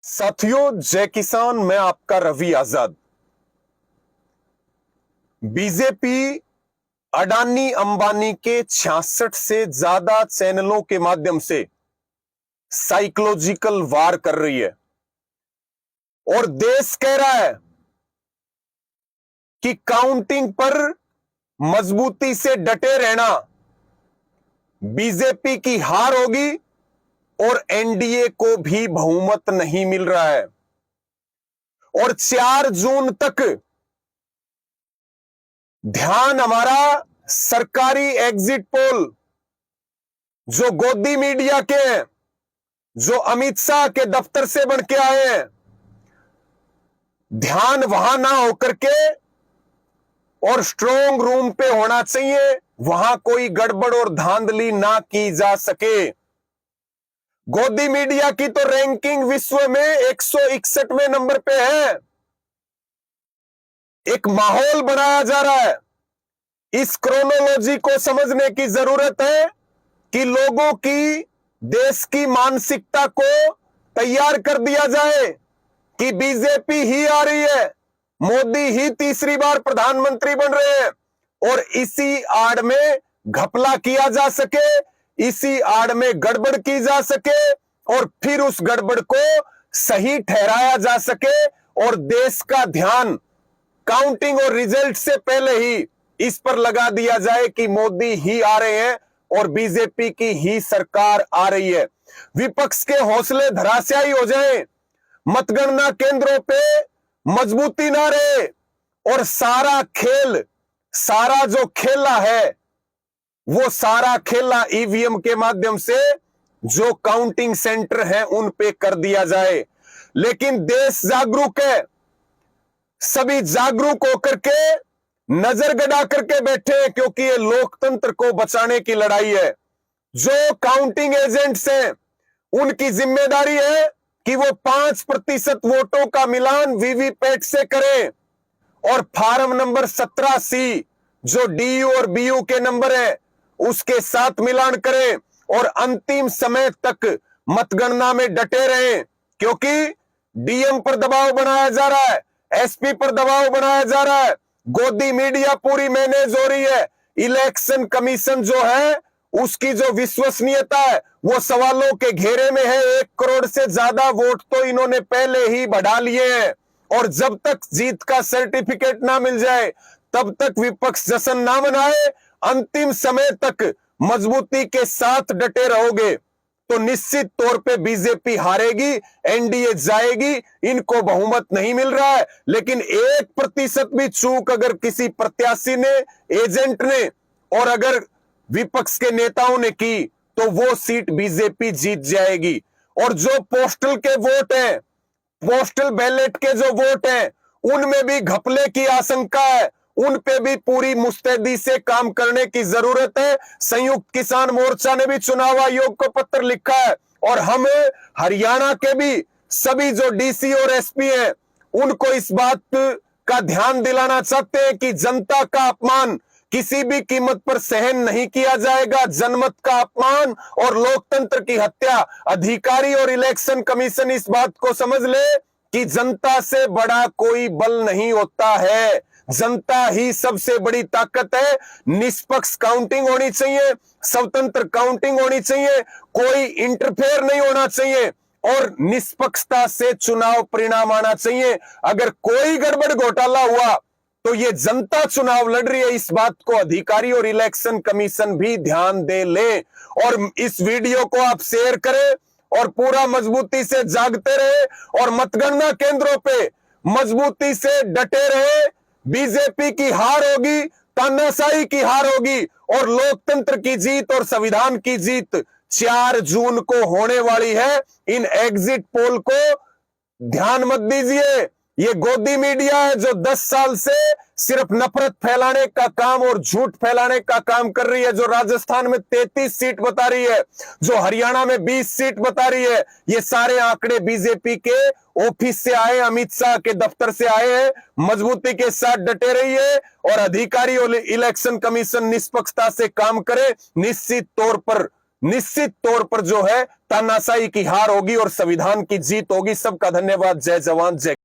साथियों, जय किसान। मैं आपका रवि आजाद। बीजेपी अडानी अंबानी के 66 से ज्यादा चैनलों के माध्यम से साइकोलॉजिकल वार कर रही है और देश कह रहा है कि काउंटिंग पर मजबूती से डटे रहना, बीजेपी की हार होगी और एनडीए को भी बहुमत नहीं मिल रहा है। और 4 जून तक ध्यान हमारा सरकारी एग्जिट पोल जो गोदी मीडिया के हैं, जो अमित शाह के दफ्तर से बन के आए हैं, ध्यान वहां ना होकर के और स्ट्रोंग रूम पे होना चाहिए, वहां कोई गड़बड़ और धांधली ना की जा सके। गोदी मीडिया की तो रैंकिंग विश्व में 161वें नंबर पे है। एक माहौल बनाया जा रहा है। इस क्रोनोलॉजी को समझने की जरूरत है कि लोगों की, देश की मानसिकता को तैयार कर दिया जाए कि बीजेपी ही आ रही है, मोदी ही तीसरी बार प्रधानमंत्री बन रहे हैं और इसी आड़ में घपला किया जा सके, इसी आड़ में गड़बड़ की जा सके और फिर उस गड़बड़ को सही ठहराया जा सके और देश का ध्यान काउंटिंग और रिजल्ट से पहले ही इस पर लगा दिया जाए कि मोदी ही आ रहे हैं और बीजेपी की ही सरकार आ रही है। विपक्ष के हौसले धराशायी हो जाएं, मतगणना केंद्रों पे मजबूती ना रहे और सारा खेल, सारा जो खेला है वो सारा खेला ईवीएम के माध्यम से जो काउंटिंग सेंटर है उन पे कर दिया जाए। लेकिन देश जागरूक है, सभी जागरूक होकर के नजर गड़ा करके बैठे, क्योंकि ये लोकतंत्र को बचाने की लड़ाई है। जो काउंटिंग एजेंट्स हैं उनकी जिम्मेदारी है कि वो 5% वोटों का मिलान वीवीपैट से करें और फार्म नंबर 17C जो डीयू और बीयू के नंबर है उसके साथ मिलान करें और अंतिम समय तक मतगणना में डटे रहें, क्योंकि डीएम पर दबाव बनाया जा रहा है, एसपी पर दबाव बनाया जा रहा है, गोदी मीडिया पूरी मैनेज हो रही है। इलेक्शन कमीशन जो है उसकी जो विश्वसनीयता है वो सवालों के घेरे में है। 1 करोड़ से ज्यादा वोट तो इन्होंने पहले ही बढ़ा लिए हैं और जब तक जीत का सर्टिफिकेट ना मिल जाए तब तक विपक्ष जश्न ना मनाए, अंतिम समय तक मजबूती के साथ डटे रहोगे तो निश्चित तौर पे बीजेपी हारेगी, एनडीए जाएगी। इनको बहुमत नहीं मिल रहा है, लेकिन 1% भी चूक अगर किसी प्रत्याशी ने, एजेंट ने और अगर विपक्ष के नेताओं ने की तो वो सीट बीजेपी जीत जाएगी। और जो पोस्टल के वोट हैं, पोस्टल बैलेट के जो वोट हैं उनमें भी घपले की आशंका है, उन पे भी पूरी मुस्तैदी से काम करने की जरूरत है। संयुक्त किसान मोर्चा ने भी चुनाव आयोग को पत्र लिखा है और हम हरियाणा के भी सभी जो डीसी और एसपी हैं उनको इस बात का ध्यान दिलाना चाहते हैं कि जनता का अपमान किसी भी कीमत पर सहन नहीं किया जाएगा। जनमत का अपमान और लोकतंत्र की हत्या, अधिकारी और इलेक्शन कमीशन इस बात को समझ ले कि जनता से बड़ा कोई बल नहीं होता है, जनता ही सबसे बड़ी ताकत है। निष्पक्ष काउंटिंग होनी चाहिए, स्वतंत्र काउंटिंग होनी चाहिए, कोई इंटरफेयर नहीं होना चाहिए और निष्पक्षता से चुनाव परिणाम आना चाहिए। अगर कोई गड़बड़ घोटाला हुआ तो ये जनता चुनाव लड़ रही है, इस बात को अधिकारी और इलेक्शन कमीशन भी ध्यान दे ले। और इस वीडियो को आप शेयर करें और पूरा मजबूती से जागते रहे और मतगणना केंद्रों पे मजबूती से डटे रहे। बीजेपी की हार होगी, तानाशाही की हार होगी और लोकतंत्र की जीत और संविधान की जीत 4 जून को होने वाली है। इन एग्जिट पोल को ध्यान मत दीजिए। ये गोदी मीडिया है जो 10 साल से सिर्फ नफरत फैलाने का काम और झूठ फैलाने का काम कर रही है, जो राजस्थान में 33 सीट बता रही है, जो हरियाणा में 20 सीट बता रही है। ये सारे आंकड़े बीजेपी के ऑफिस से आए, अमित शाह के दफ्तर से आए हैं। मजबूती के साथ डटे रहिए और अधिकारी और इलेक्शन कमीशन निष्पक्षता से काम करे। निश्चित तौर पर निश्चित तौर पर जो है तानाशाही की हार होगी और संविधान की जीत होगी। सबका धन्यवाद। जय जवान जय